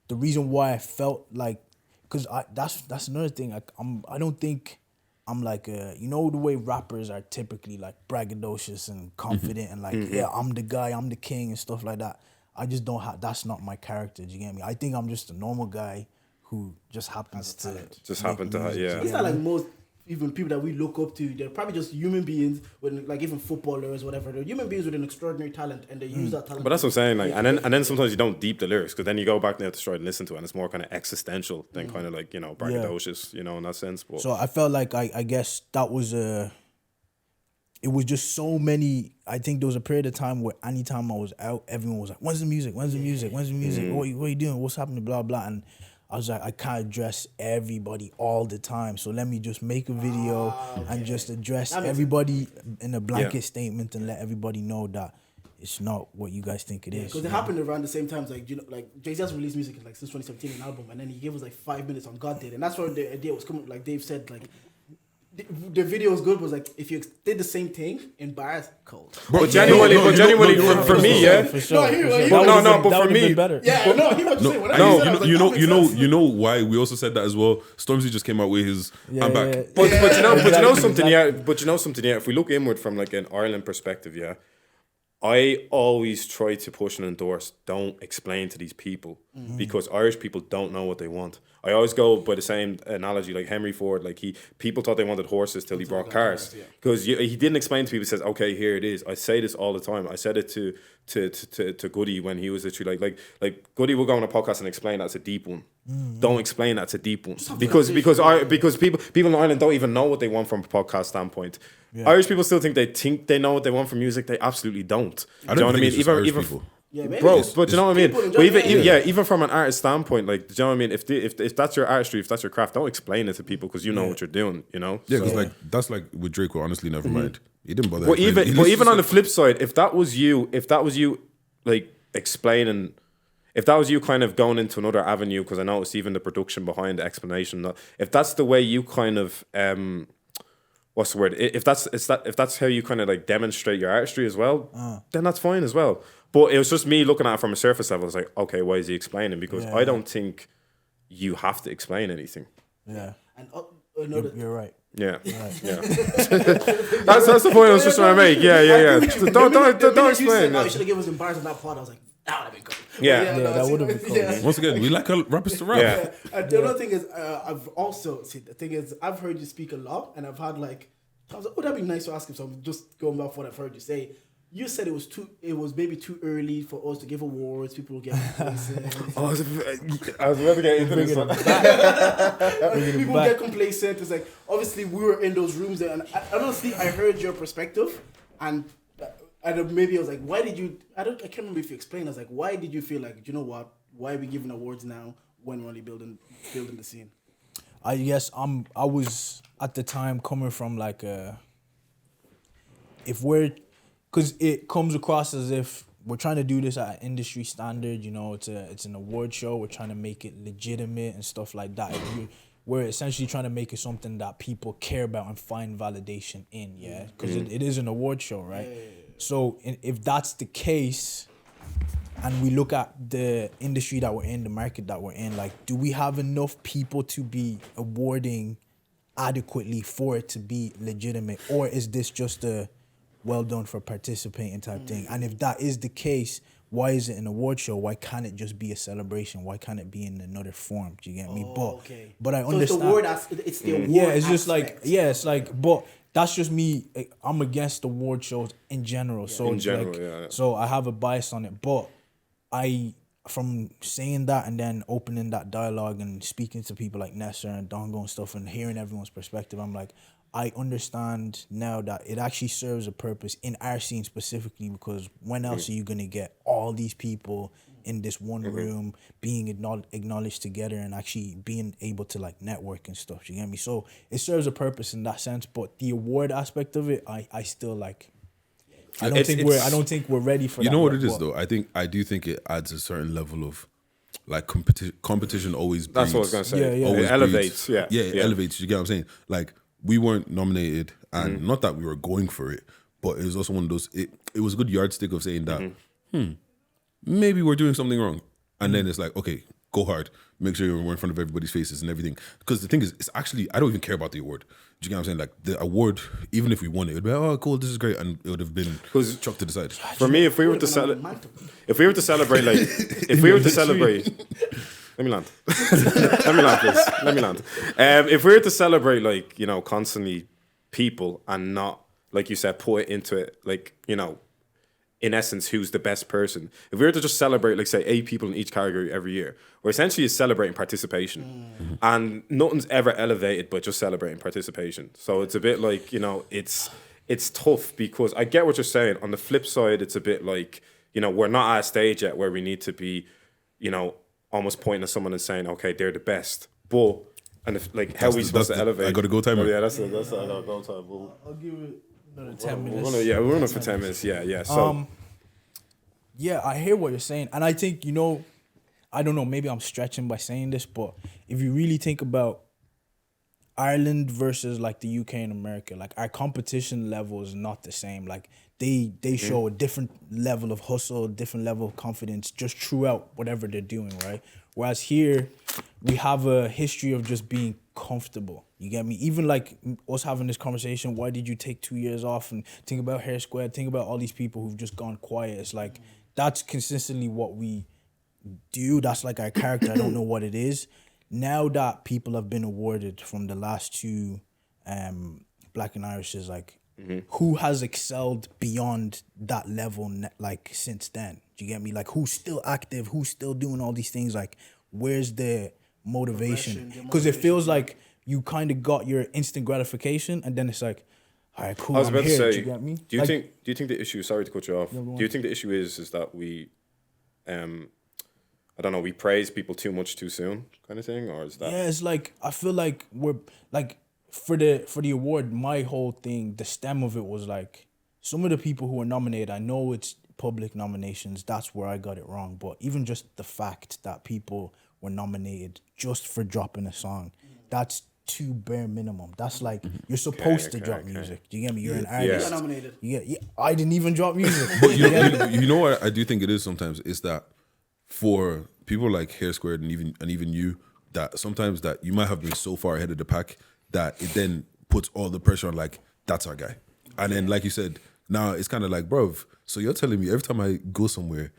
Speaker 4: the reason why I felt like, because that's another thing. Like I don't think I'm like you know the way rappers are typically like braggadocious and confident and like yeah, I'm the guy, I'm the king and stuff like that. I just don't have. That's not my character. Do you get me? I think I'm just a normal guy who just happens to
Speaker 3: Just
Speaker 4: make
Speaker 3: happened to
Speaker 4: music,
Speaker 3: yeah.
Speaker 4: you
Speaker 2: It's
Speaker 4: get
Speaker 2: not
Speaker 4: me?
Speaker 2: like most even people that we look up to. They're probably just human beings with, like, even footballers, whatever. They're human beings with an extraordinary talent, and they use that talent.
Speaker 3: But that's what I'm saying, like,
Speaker 2: Yeah.
Speaker 3: and then sometimes you don't deep the lyrics, because then you go back there to try and listen to it, and it's more kind of existential than kind of like, you know, braggadocious, you know, in that sense. But
Speaker 4: So I felt like I guess that was it was just so many. I think there was a period of time where anytime I was out, everyone was like, "When's the music? When's the music? When's the music? What are you doing? What's happening? Blah blah." And I was like, I can't address everybody all the time, so let me just make a video and just address everybody in a blanket statement and let everybody know that it's not what you guys think it is.
Speaker 2: Because it happened around the same time, like, you know, like Jay-Z has released music like since 2017, an album, and then he gave us like 5 minutes on God Did, and that's where the idea was coming. Like Dave said, like the video was good. Was like, if you did the same thing in bars, cold.
Speaker 3: But genuinely, for me, yeah.
Speaker 4: For sure.
Speaker 2: No, I hear you, I hear you.
Speaker 3: But
Speaker 4: That
Speaker 3: no,
Speaker 4: would've
Speaker 3: but
Speaker 4: that
Speaker 3: for
Speaker 4: would've
Speaker 3: me-
Speaker 4: been better.
Speaker 2: Yeah, no, he was saying. When I
Speaker 1: No,
Speaker 2: said that, I was like, that makes sense.
Speaker 1: you know why we also said that as well. Stormzy just came out with his I'm back.
Speaker 3: But you know
Speaker 4: Exactly,
Speaker 3: something, yeah. But you know something, yeah. If we look inward from like an Ireland perspective, yeah, I always try to push and endorse, don't explain to these people because Irish people don't know what they want. I always go by the same analogy, like Henry Ford, like people thought they wanted horses till he brought cars. Because he didn't explain to people, he says, okay, here it is. I say this all the time. I said it to Goody when he was literally like Goody will go on a podcast and explain that's a deep one. Don't explain that's a deep one. Because people in Ireland don't even know what they want from a podcast standpoint. Yeah. Irish people still think they know what they want from music. They absolutely don't.
Speaker 1: I don't think it's just Irish people.
Speaker 2: Yeah, maybe.
Speaker 3: Bro, but you know what I mean? But even from an artist standpoint, like, do you know what I mean? If that's your artistry, if that's your craft, don't explain it to people because you know what you're doing, you know?
Speaker 1: Yeah, because that's like with Drake, well, honestly, never mind. He didn't bother.
Speaker 3: But even on the flip side, if that was you, like explaining, if that was you kind of going into another avenue, because I noticed even the production behind the explanation, if that's the way you kind of what's the word? If that's how you kind of like demonstrate your artistry as well, then that's fine as well. But it was just me looking at it from a surface level. It's like, okay, why is he explaining? Because I don't think you have to explain anything.
Speaker 4: Yeah,
Speaker 2: And
Speaker 4: you're right.
Speaker 3: Yeah, yeah. that's the point I was just trying to make. Yeah. So don't explain.
Speaker 2: You should have given us some bars on that part. I was like, that would have been cool.
Speaker 3: Yeah,
Speaker 4: that would have been cool.
Speaker 2: Yeah.
Speaker 1: Once again, we like rappers to rap.
Speaker 3: Yeah.
Speaker 2: And the other thing is, I've heard you speak a lot, and I've had like, I was like, oh, that'd be nice to ask him. So I'm just going back what I've heard you say. You said it was maybe too early for us to give awards. People will get complacent.
Speaker 3: I was about to get into this one.
Speaker 2: People get complacent. It's like, obviously we were in those rooms there, and honestly, I heard your perspective, and maybe I was like, why did you? I can't remember if you explained. I was like, why did you feel like, you know what? Why are we giving awards now when we're only building the scene?
Speaker 4: I guess I was at the time coming from like because it comes across as if we're trying to do this at an industry standard, you know, it's an award show, we're trying to make it legitimate and stuff like that. We're essentially trying to make it something that people care about and find validation in, yeah? Because it is an award show, right? Yeah. So if that's the case, and we look at the industry that we're in, the market that we're in, like, do we have enough people to be awarding adequately for it to be legitimate? Or is this just a well done for participating type thing? And if that is the case, why is it an award show? Why can't it just be a celebration? Why can't it be in another form? Do you get me? But I understand.
Speaker 2: It's the award.
Speaker 4: Yeah, it's just
Speaker 2: aspect.
Speaker 4: but that's just me. I'm against award shows in general. So so I have a bias on it. But from saying that and then opening that dialogue and speaking to people like Nessa and Dongo and stuff and hearing everyone's perspective, I'm like, I understand now that it actually serves a purpose in our scene specifically, because when else are you going to get all these people in this one room being acknowledged together and actually being able to like network and stuff, you get me? So it serves a purpose in that sense, but the award aspect of it, I still like, I don't think we're ready for that.
Speaker 1: You know what it is though? I do think it adds a certain level of like competition always breeds.
Speaker 3: That's what I was going to say.
Speaker 1: Yeah.
Speaker 3: It elevates.
Speaker 1: It elevates. You get what I'm saying? Like, we weren't nominated, and not that we were going for it, but it was also one of those, it was a good yardstick of saying that, maybe we're doing something wrong. And then it's like, okay, go hard. Make sure you're in front of everybody's faces and everything. Because the thing is, it's actually, I don't even care about the award. Do you get what I'm saying? Like, the award, even if we won it, it would be, oh, cool, this is great. And it would have been chucked to the side.
Speaker 3: For me, if we were to celebrate, like, if we were to celebrate, let me land. Let me land, please. Let me land. If we were to celebrate, like, you know, constantly people and not, like you said, put it into it, like, you know, in essence, who's the best person. If we were to just celebrate, like, say, 8 people in each category every year, we're essentially celebrating participation. And nothing's ever elevated but just celebrating participation. So it's a bit like, you know, it's tough because I get what you're saying. On the flip side, it's a bit like, you know, we're not at a stage yet where we need to be, you know, almost pointing at someone and saying, okay, they're the best. But, and if, like, how are we supposed to elevate?
Speaker 1: I got to go time.
Speaker 3: Oh, yeah, that's I got to go time.
Speaker 2: I'll give it
Speaker 4: another 10 minutes.
Speaker 3: We're running for 10 minutes. Yeah. So,
Speaker 4: yeah, I hear what you're saying. And I think, you know, I don't know, maybe I'm stretching by saying this, but if you really think about Ireland versus like the UK and America, like our competition level is not the same. Like they show a different level of hustle, different level of confidence just throughout whatever they're doing, right? Whereas here, we have a history of just being comfortable. You get me? Even like us having this conversation, why did you take 2 years off? And think about Hair Square, think about all these people who've just gone quiet. It's like, that's consistently what we do. That's like our character. I don't know what it is. Now that people have been awarded from the last two Black and Irishes, like, who has excelled beyond that level, like, since then? Do you get me? Like, who's still active? Who's still doing all these things? Like, where's the motivation? Because it feels like you kind of got your instant gratification, and then it's like, all right, cool.
Speaker 3: I was about to say,
Speaker 4: do you get me?
Speaker 3: Do you think the issue? Sorry to cut you off. Do you think the issue is that we, I don't know, we praise people too much too soon, kind of thing, or is that?
Speaker 4: Yeah, it's like, I feel like we're like, for the award, my whole thing, the stem of it was like, some of the people who were nominated, I know it's public nominations, that's where I got it wrong, but even just the fact that people were nominated just for dropping a song, that's too bare minimum. That's like, you're supposed to drop music. Do you get me? You're an artist.
Speaker 2: You're nominated.
Speaker 4: Yeah, I didn't even drop music.
Speaker 1: But you know what I do think it is sometimes is that for people like Hair Squared and even you, that sometimes that you might have been so far ahead of the pack that it then puts all the pressure on, like, that's our guy. And then, like you said, now it's kind of like, bruv, so you're telling me every time I go somewhere,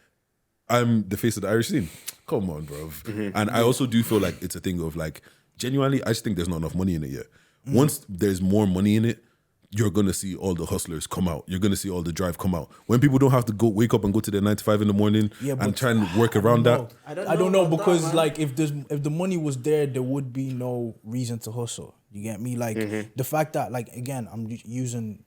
Speaker 1: I'm the face of the Irish scene? Come on, bruv. And I also do feel like it's a thing of, like, genuinely, I just think there's not enough money in it yet. Once there's more money in it, you're going to see all the hustlers come out. You're going to see all the drive come out. When people don't have to go wake up and go to their 9 to 5 in the morning and try and work around that.
Speaker 2: I
Speaker 4: don't know because that, like, if the money was there would be no reason to hustle. You get me? Like, the fact that, like, again, I'm using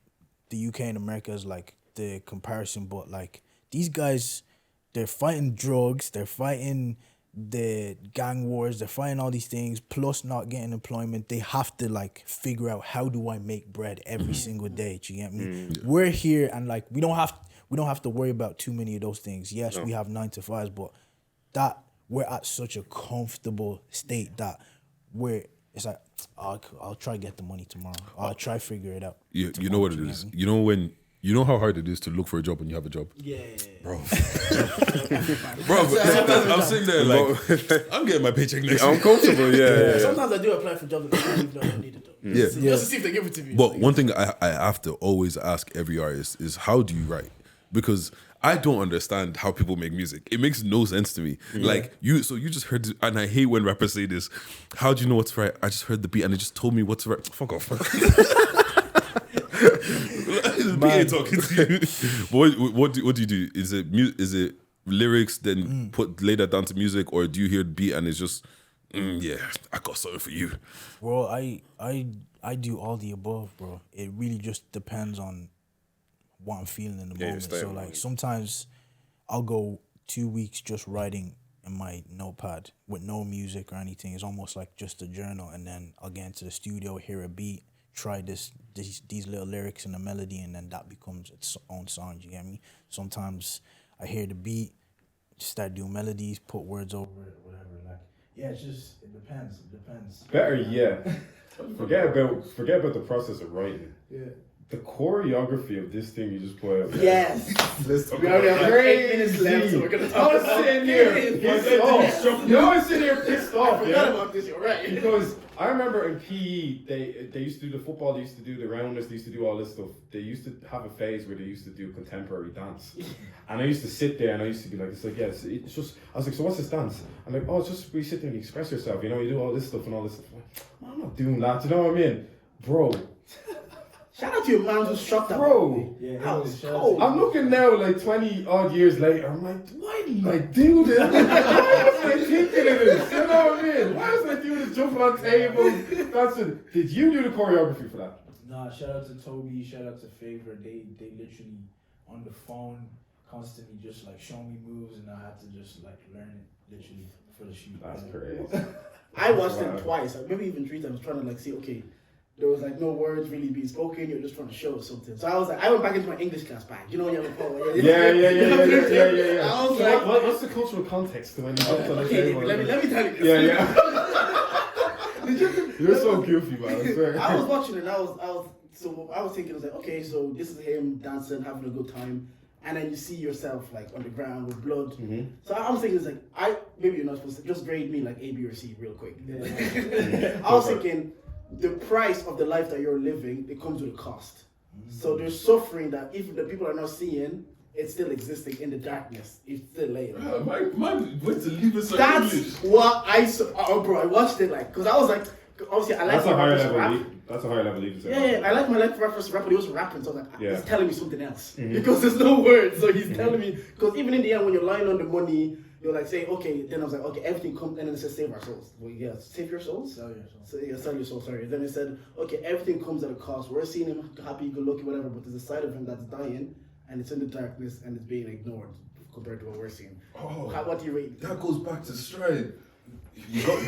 Speaker 4: the UK and America as, like, the comparison, but, like, these guys, they're fighting drugs, they're fighting the gang wars, they're fighting all these things, plus not getting employment. They have to, like, figure out, how do I make bread every single day? Do you get me? We're here and, like, we don't have to worry about too many of those things. Yes, we have 9 to 5s, but that we're at such a comfortable state that it's like, I'll try to get the money tomorrow. I'll try figure it out.
Speaker 1: You know what it is. You know how hard it is to look for a job when you have a job?
Speaker 2: Yeah.
Speaker 1: Bro, sometimes I'm sitting there like, I'm getting my paycheck next week.
Speaker 3: I'm comfortable, yeah.
Speaker 2: Sometimes I do apply for jobs that I don't even know I need it though. Just to see if they give it to me.
Speaker 1: But one thing I have to always ask every artist is, how do you write? Because I don't understand how people make music. It makes no sense to me. Like, you just heard, and I hate when rappers say this, how do you know what's right? I just heard the beat and it just told me what's right. Fuck off. The beat ain't talking to you. What do you do? Is it lyrics, then lay that down to music, or do you hear the beat and it's just, yeah, I got something for you?
Speaker 4: Bro, I do all the above, bro. It really just depends on what I'm feeling in the moment. So, like, sometimes I'll go 2 weeks just writing in my notepad with no music or anything. It's almost like just a journal, and then I'll get into the studio, hear a beat, try these little lyrics and a melody, and then that becomes its own song. You get me? Sometimes I hear the beat, start doing melodies, put words over it, whatever. Like, yeah, it depends.
Speaker 3: Better yet, forget about the process of writing.
Speaker 2: Yeah.
Speaker 3: The choreography of this thing you just put out.
Speaker 2: Yes.
Speaker 3: Let's talk
Speaker 2: We
Speaker 3: about
Speaker 2: already have
Speaker 3: it.
Speaker 2: 8 minutes left, so we're gonna talk
Speaker 3: I was
Speaker 2: about
Speaker 3: sitting here
Speaker 2: it.
Speaker 3: pissed off. You know, I was sitting here pissed off.
Speaker 2: I forgot about this. You're right.
Speaker 3: Because I remember in PE, they used to do the football, they used to do the rounders, they used to do all this stuff. They used to have a phase where they used to do contemporary dance. And I used to sit there and I used to be like, it's just, I was like, so what's this dance? I'm like, it's just where you sit there and you express yourself, you know, you do all this stuff and all this stuff. I'm not doing that, you know what I mean? Bro.
Speaker 2: Shout out to your man who struck that.
Speaker 3: Bro,
Speaker 2: Yeah, that was cold.
Speaker 3: I'm looking now, like 20 odd years later, I'm like, why did I do this? Why was I thinking of this? You know what I mean? Why was I doing this, jumping on tables? That's it. Did you do the choreography for that?
Speaker 4: Nah, shout out to Toby, shout out to Favor. They literally on the phone constantly just like show me moves, and I had to just like learn it literally for the shoot.
Speaker 3: That's crazy.
Speaker 2: I watched them twice, like maybe even 3 times, trying to like see, okay, there was like no words really being spoken, you're just trying to show something. So I went back into my English class back. You know when you have a poem.
Speaker 3: Yeah.
Speaker 2: I was
Speaker 3: So
Speaker 2: like,
Speaker 3: what's the cultural context to when you jumped on the
Speaker 2: okay,
Speaker 3: table?
Speaker 2: let me tell you this.
Speaker 3: Yeah. You're so goofy, man. I swear.
Speaker 2: I was watching it and I was thinking, I was like, okay, so this is him dancing, having a good time, and then you see yourself like on the ground with blood. So I'm thinking, it's like, maybe you're not supposed to just grade me like A, B, or C real quick. I was thinking, the price of the life that you're living, it comes with a cost. So there's suffering that even the people are not seeing, it's still existing in the darkness. It's still later.
Speaker 1: Man, wait to leave it so
Speaker 2: That's
Speaker 1: English.
Speaker 2: what I saw. Oh, bro, I watched it like, because I was like, obviously, I like
Speaker 3: That's a higher
Speaker 2: rappers rap.
Speaker 3: level. That's a higher level lead.
Speaker 2: Yeah, I like my rappers rap, but he was rapping, so I was like,
Speaker 3: Yeah.
Speaker 2: he's telling me something else. Because there's no words, so he's telling me, because even in the end, when you're lying on the money, you're like saying, okay, then I was like, okay, everything comes, and then it says save our souls. Well, yeah, save your souls?
Speaker 4: Sell your soul.
Speaker 2: So, yeah, sell your soul, sorry. Then it said, okay, everything comes at a cost. We're seeing him happy, good lucky, whatever, but there's a side of him that's dying, and it's in the darkness, and it's being ignored compared to what we're seeing.
Speaker 1: Oh,
Speaker 2: What do you rate?
Speaker 1: that goes back to Stride. We got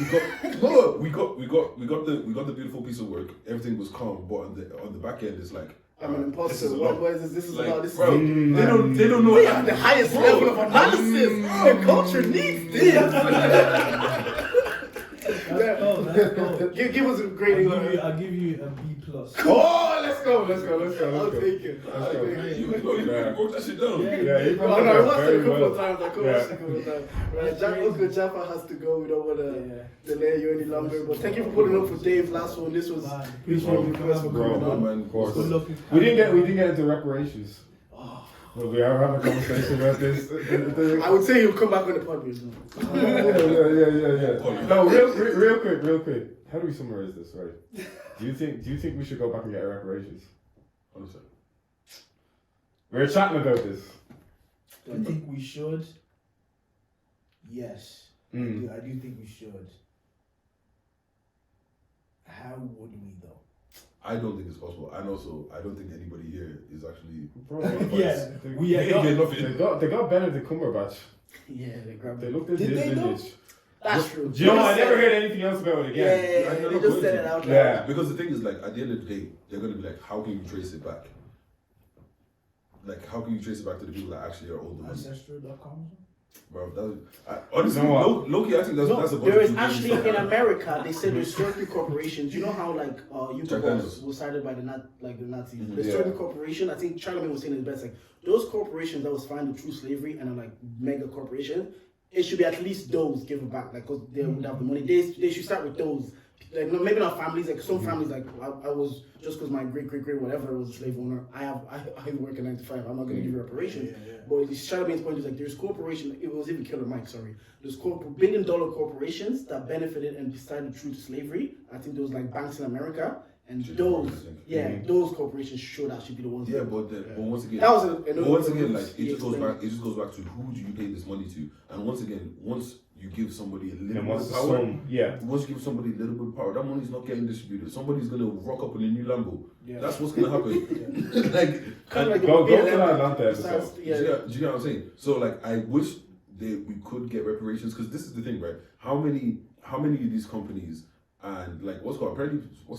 Speaker 1: the beautiful piece of work. Everything was calm, but on the back end, it's like
Speaker 2: I'm an imposter.
Speaker 1: This is a
Speaker 2: What
Speaker 1: lot.
Speaker 2: is this? This is
Speaker 1: Like,
Speaker 2: about this.
Speaker 1: bro, they don't know.
Speaker 2: We have the highest level of analysis. The culture needs this.
Speaker 4: Let's go.
Speaker 2: Give us a grading.
Speaker 4: I'll give you a B plus.
Speaker 3: Oh, let's go.
Speaker 2: I'll take it.
Speaker 1: You broke that shit down.
Speaker 3: Yeah, you
Speaker 2: Oh, no, I watched it a
Speaker 3: very
Speaker 2: couple
Speaker 3: well.
Speaker 2: of times. Right, Uncle Jaffa has to go. We don't want to delay you any longer. But thank you for putting up for Dave last one. This was
Speaker 4: Appreciate
Speaker 2: for coming
Speaker 3: Bro,
Speaker 2: on.
Speaker 1: man,
Speaker 3: of course.
Speaker 4: Good luck.
Speaker 3: We didn't get into reparations. But we are having a conversation about this.
Speaker 2: I would say he'll come back on the podcast.
Speaker 3: Yeah. No, real quick. How do we summarize this, right? Do you think we should go back and get our reparations?
Speaker 1: 100%.
Speaker 3: We were chatting about this.
Speaker 4: I think we should. Yes. I do think we should. How would we though?
Speaker 1: I don't think it's possible. And also, I don't think anybody here is actually.
Speaker 3: They got Benedict Cumberbatch.
Speaker 2: Yeah, they grabbed
Speaker 3: They
Speaker 2: it.
Speaker 3: looked at
Speaker 4: Did
Speaker 3: his
Speaker 4: they though?
Speaker 3: vintage.
Speaker 2: That's true.
Speaker 3: Do you know? I never heard anything else about it
Speaker 2: Yeah,
Speaker 3: again.
Speaker 2: they just said it out loud.
Speaker 3: Yeah.
Speaker 1: Because the thing is, like, at the end of the day, they're going to be like, how can you trace it back? Like, how can you trace it back to the people that actually are older?
Speaker 4: Ancestral.com?
Speaker 1: Bro, that was, honestly,
Speaker 3: You know what?
Speaker 1: Loki, I think that's a bunch
Speaker 2: There is
Speaker 1: of
Speaker 2: actually
Speaker 1: stuff.
Speaker 2: in America, they said there's certain corporations. You know how like
Speaker 1: Jack
Speaker 2: YouTube
Speaker 1: Daniels.
Speaker 2: was started by the Nazis.
Speaker 1: Mhm.
Speaker 2: There's
Speaker 3: Yeah.
Speaker 2: certain corporation. I think Charlemagne was saying it best. Like those corporations that was finding true slavery and are like mega corporations, it should be at least those given back. Like because they would have the money. They should start with those. Like no, maybe not families. Like some families, like I was just because my great whatever was a slave owner. I work a 9 to 5. I'm not gonna give you reparations. But Charlemagne's point is like there's corporation. It was even Killer Mike. Sorry, there's billion-dollar corporations that benefited and decided true to slavery. I think there was like banks in America, and those corporations should actually be the ones.
Speaker 1: Yeah, but once again,
Speaker 2: that was
Speaker 1: like it just goes back to who do you pay this money to, and once again, once you give somebody a little bit of power, once you give somebody a little bit of power, that money's not getting distributed. Somebody's gonna rock up in a new Lambo. Yeah. That's what's gonna happen.
Speaker 3: Go to that Atlanta episode.
Speaker 1: Do you get what I'm saying? So like, I wish we could get reparations because this is the thing, right? How many of these companies and like what's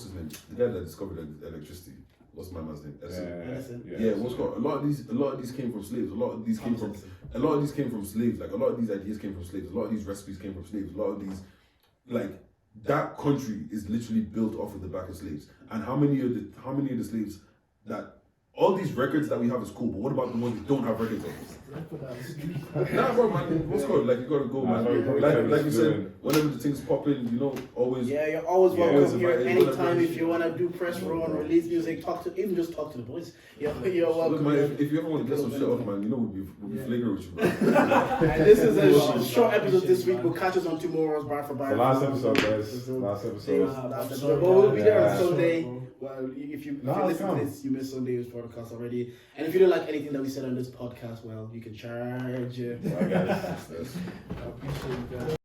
Speaker 1: his name? The guy that discovered electricity. What's my man's name? Edison. Yeah, what's called a lot of these came from slaves. A lot of these came from slaves. Like a lot of these ideas came from slaves. A lot of these recipes came from slaves. A lot of these, like that country is literally built off of the back of slaves. And how many of the slaves that all these records that we have is cool, but what about the ones that don't have records of? Nah, bro, man. What's called? Like you gotta go, man. Like you said, whenever the things pop in, always.
Speaker 2: Yeah, you're always welcome here.
Speaker 1: invited,
Speaker 2: Anytime if you wanna do press run, release music, talk to the boys. You're welcome.
Speaker 1: Look, man, if you ever want to get some shit off, man, we'll be flagrant with you, bro.
Speaker 2: And this is a short episode this week. We'll catch us on tomorrow's Bar for Bar.
Speaker 3: The last episode, guys. Last episode.
Speaker 2: But we'll be there on Sunday. Well, if you listen to
Speaker 3: come.
Speaker 2: this, you missed Sunday's podcast already. And if you don't like anything that we said on this podcast, well, you can charge.
Speaker 3: Bye, guys.
Speaker 4: I appreciate you guys.